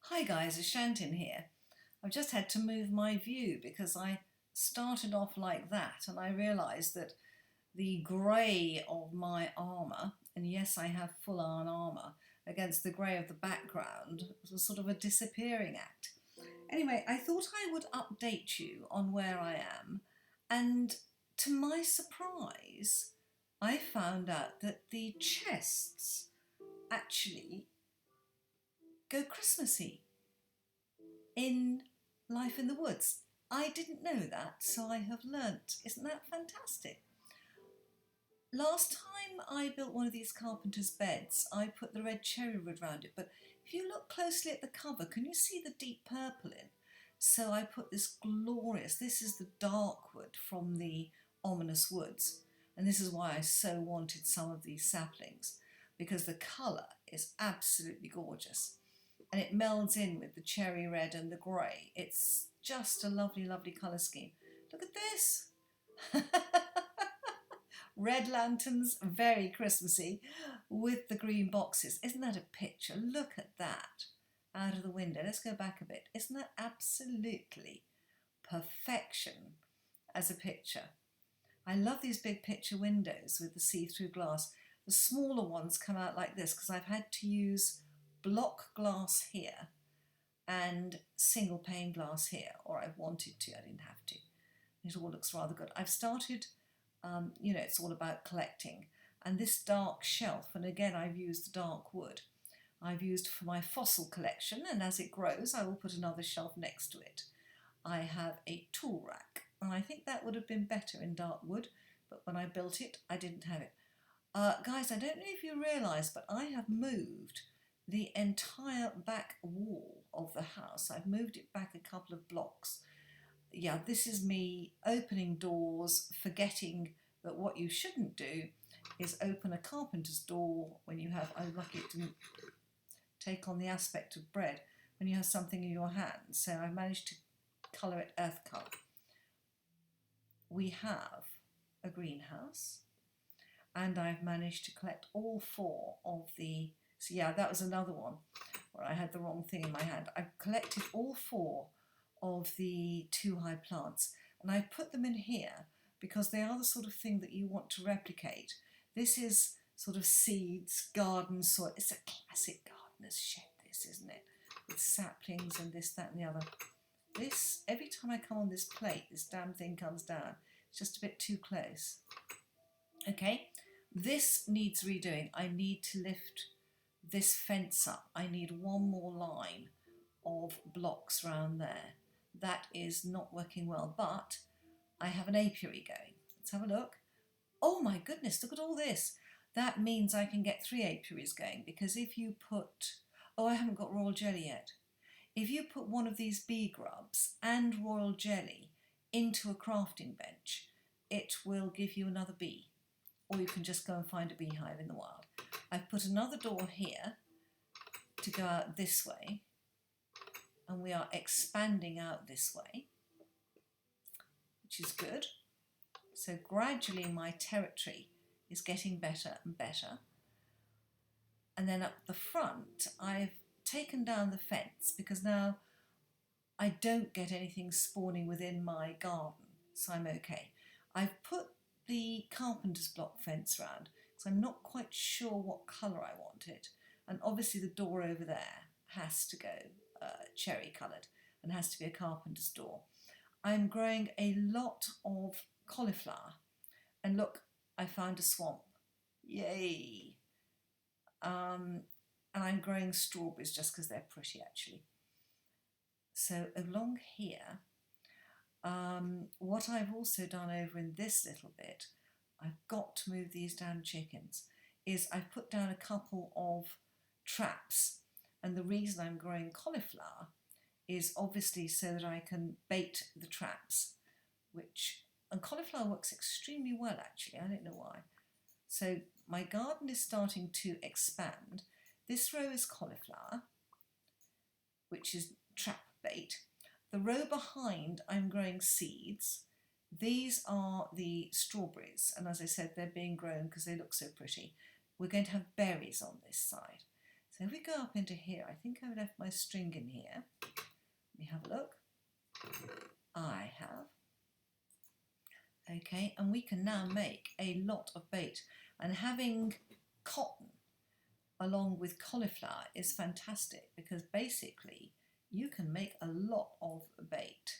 Hi guys, Ashantin here. I've just had to move my view because I started off like that and I realised that the grey of my armour, and yes I have full on armour, against the grey of the background was sort of a disappearing act. Anyway, I thought I would update you on where I am, and to my surprise I found out that the chests actually go Christmassy in Life in the Woods. I didn't know that, so I have learnt. Isn't that fantastic? Last time I built one of these carpenter's beds, I put the red cherry wood around it, but if you look closely at the cover, can you see the deep purple in? So I put this glorious, this is the dark wood from the ominous woods, and this is why I so wanted some of these saplings, because the colour is absolutely gorgeous. And it melds in with the cherry red and the grey. It's just a lovely, lovely colour scheme. Look at this. Red lanterns, very Christmassy, with the green boxes. Isn't that a picture? Look at that out of the window. Let's go back a bit. Isn't that absolutely perfection as a picture? I love these big picture windows with the see-through glass. The smaller ones come out like this because I've had to use block glass here and single pane glass here, or I wanted to, I didn't have to. It all looks rather good. I've started, it's all about collecting, and this dark shelf, and again I've used the dark wood, I've used for my fossil collection, and as it grows I will put another shelf next to it. I have a tool rack, and I think that would have been better in dark wood, but when I built it I didn't have it. Guys, I don't know if you realise, but I have moved the entire back wall of the house. I've moved it back a couple of blocks. Yeah, this is me opening doors, forgetting that what you shouldn't do is open a carpenter's door when you have, I'm lucky it didn't take on the aspect of bread, when you have something in your hand. So I managed to colour it earth colour. We have a greenhouse, and I've managed to collect all four of the, so yeah, that was another one where I had the wrong thing in my hand. I've collected all four of the 2-high plants, and I've put them in here because they are the sort of thing that you want to replicate. This is sort of seeds, garden soil. It's a classic gardener's shed, this, isn't it? With saplings and this, that and the other. This, every time I come on this plate, this damn thing comes down. It's just a bit too close. Okay, this needs redoing. I need to lift this fence up. I need one more line of blocks round there. That is not working well, but I have an apiary going. Let's have a look. Oh my goodness, look at all this. That means I can get 3 apiaries going, because if you put, oh, I haven't got royal jelly yet. If you put one of these bee grubs and royal jelly into a crafting bench, it will give you another bee. Or you can just go and find a beehive in the wild. I've put another door here to go out this way, and we are expanding out this way, which is good. So gradually my territory is getting better and better. And then up the front I've taken down the fence because now I don't get anything spawning within my garden, so I'm okay. I've put the carpenter's block fence round because I'm not quite sure what colour I want it, and obviously the door over there has to go cherry coloured and has to be a carpenter's door. I'm growing a lot of cauliflower, and look, I found a swamp. Yay! And I'm growing strawberries just because they're pretty, actually. So along here, what I've also done over in this little bit, I've got to move these damn chickens, is I've put down a couple of traps, and the reason I'm growing cauliflower is obviously so that I can bait the traps, and cauliflower works extremely well actually, I don't know why. So my garden is starting to expand. This row is cauliflower, which is trap bait. The row behind I'm growing seeds. These are the strawberries, and as I said, they're being grown because they look so pretty. We're going to have berries on this side. So if we go up into here, I think I've left my string in here. Let me have a look. I have. Okay, and we can now make a lot of bait. And having cotton along with cauliflower is fantastic, because basically you can make a lot of bait,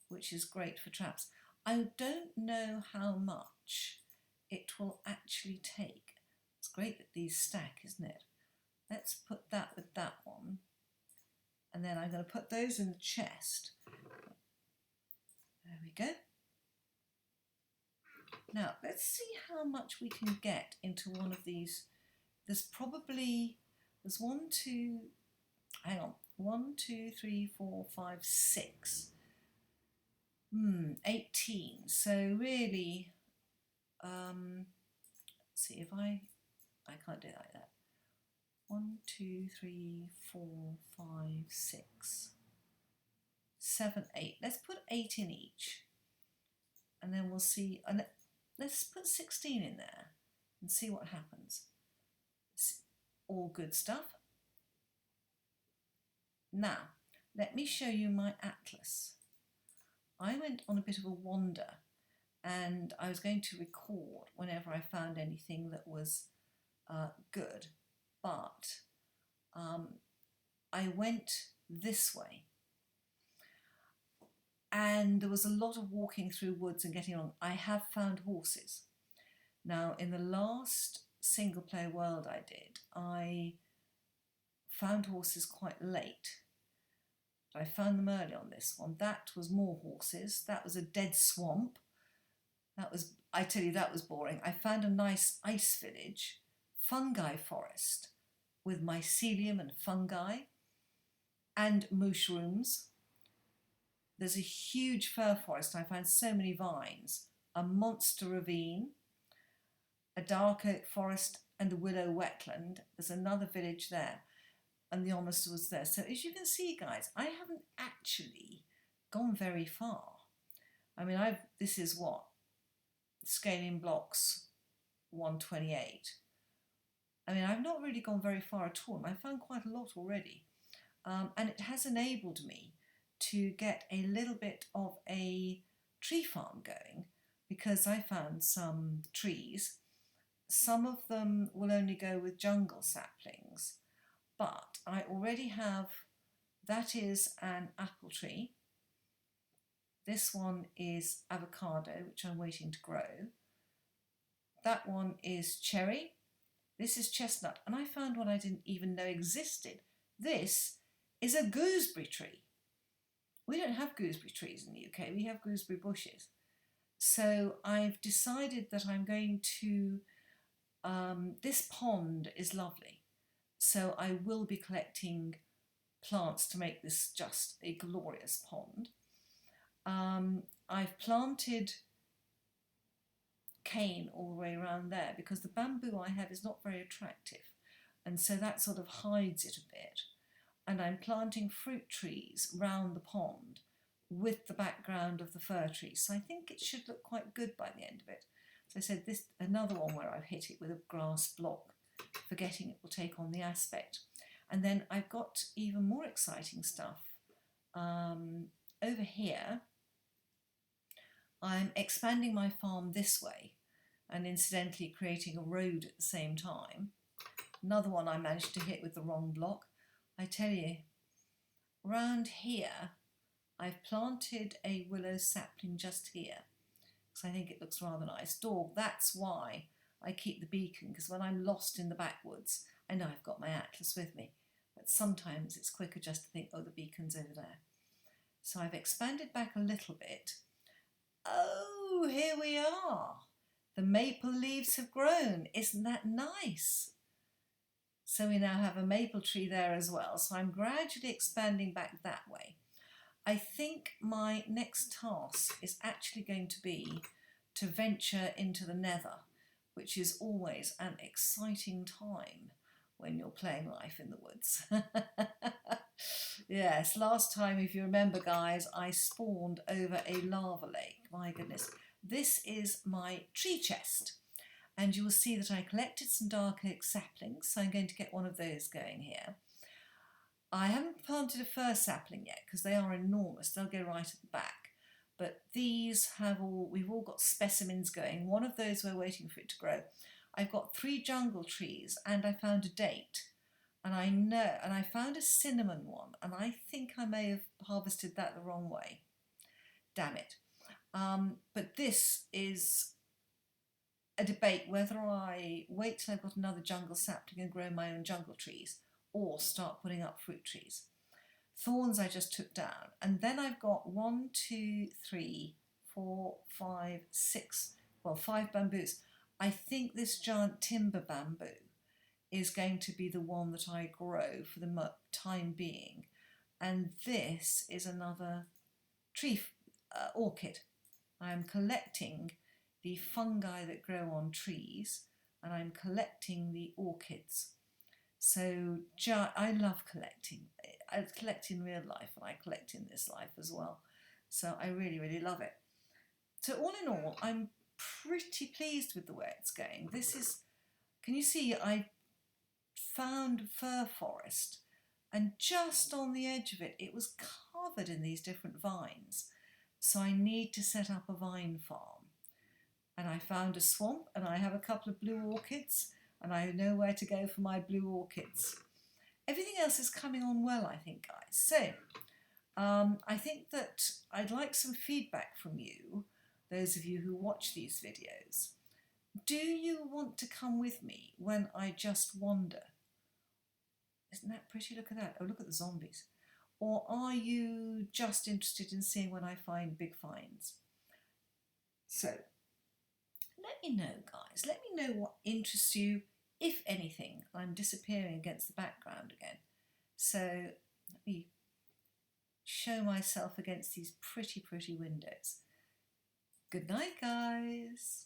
which is great for traps. I don't know how much it will actually take. It's great that these stack, isn't it? Let's put that with that one. And then I'm going to put those in the chest. There we go. Now, let's see how much we can get into one of these. There's 18. So really, let's see if I can't do it like that. 1, 2, 3, 4, 5, 6, 7, 8. Let's put 8 in each. And then we'll see, and let's put 16 in there and see what happens. It's all good stuff. Now, let me show you my atlas. I went on a bit of a wander, and I was going to record whenever I found anything that was good, but I went this way. And there was a lot of walking through woods and getting along. I have found horses. Now, in the last single player world I did, I found horses quite late. I found them early on this one. That was more horses. That was a dead swamp. I tell you, that was boring. I found a nice ice village, fungi forest with mycelium and fungi and mushrooms. There's a huge fir forest. I found so many vines, a monster ravine, a dark oak forest and a willow wetland. There's another village there, and the honest was there. So as you can see, guys, I haven't actually gone very far. I mean, this is what? Scaling blocks 128. I mean, I've not really gone very far at all, and I found quite a lot already. And it has enabled me to get a little bit of a tree farm going, because I found some trees. Some of them will only go with jungle saplings, but I already have, that is an apple tree. This one is avocado, which I'm waiting to grow. That one is cherry. This is chestnut, and I found one I didn't even know existed. This is a gooseberry tree. We don't have gooseberry trees in the UK, we have gooseberry bushes. So I've decided that I'm going to, this pond is lovely. So I will be collecting plants to make this just a glorious pond. I've planted cane all the way around there because the bamboo I have is not very attractive, and so that sort of hides it a bit. And I'm planting fruit trees round the pond with the background of the fir trees. So I think it should look quite good by the end of it. So I said, this another one where I've hit it with a grass block, forgetting it will take on the aspect. And then I've got even more exciting stuff. Over here, I'm expanding my farm this way and incidentally creating a road at the same time. Another one I managed to hit with the wrong block. I tell you, round here, I've planted a willow sapling just here because I think it looks rather nice. Dog, that's why I keep the beacon, because when I'm lost in the backwoods, I know I've got my atlas with me, but sometimes it's quicker just to think, oh, the beacon's over there. So I've expanded back a little bit. Oh, here we are. The maple leaves have grown. Isn't that nice? So we now have a maple tree there as well. So I'm gradually expanding back that way. I think my next task is actually going to be to venture into the nether, which is always an exciting time when you're playing life in the woods. Yes, last time, if you remember, guys, I spawned over a lava lake. My goodness. This is my tree chest. And you will see that I collected some dark oak saplings, so I'm going to get one of those going here. I haven't planted a fir sapling yet because they are enormous. They'll go right at the back. But these we've all got specimens going. One of those we're waiting for it to grow. I've got 3 jungle trees and I found a date. And I found a cinnamon one, and I think I may have harvested that the wrong way. Damn it. But this is a debate whether I wait till I've got another jungle sapling and grow my own jungle trees, or start putting up fruit trees. Thorns I just took down, and then I've got 1, 2, 3, 4, 5, 6, well, 5 bamboos. I think this giant timber bamboo is going to be the one that I grow for the time being, and this is another tree orchid. I am collecting the fungi that grow on trees, and I'm collecting the orchids. So I love collecting. I collect in real life and I collect in this life as well. So I really, really love it. So all in all, I'm pretty pleased with the way it's going. This is, can you see, I found a fir forest, and just on the edge of it, it was covered in these different vines. So I need to set up a vine farm. And I found a swamp, and I have a couple of blue orchids, and I know where to go for my blue orchids. Everything else is coming on well, I think, guys. So I think that I'd like some feedback from you, those of you who watch these videos. Do you want to come with me when I just wander? Isn't that pretty? Look at that. Oh, look at the zombies. Or are you just interested in seeing when I find big finds? So let me know, guys. Let me know what interests you, if anything. I'm disappearing against the background again. So let me show myself against these pretty, pretty windows. Good night, guys.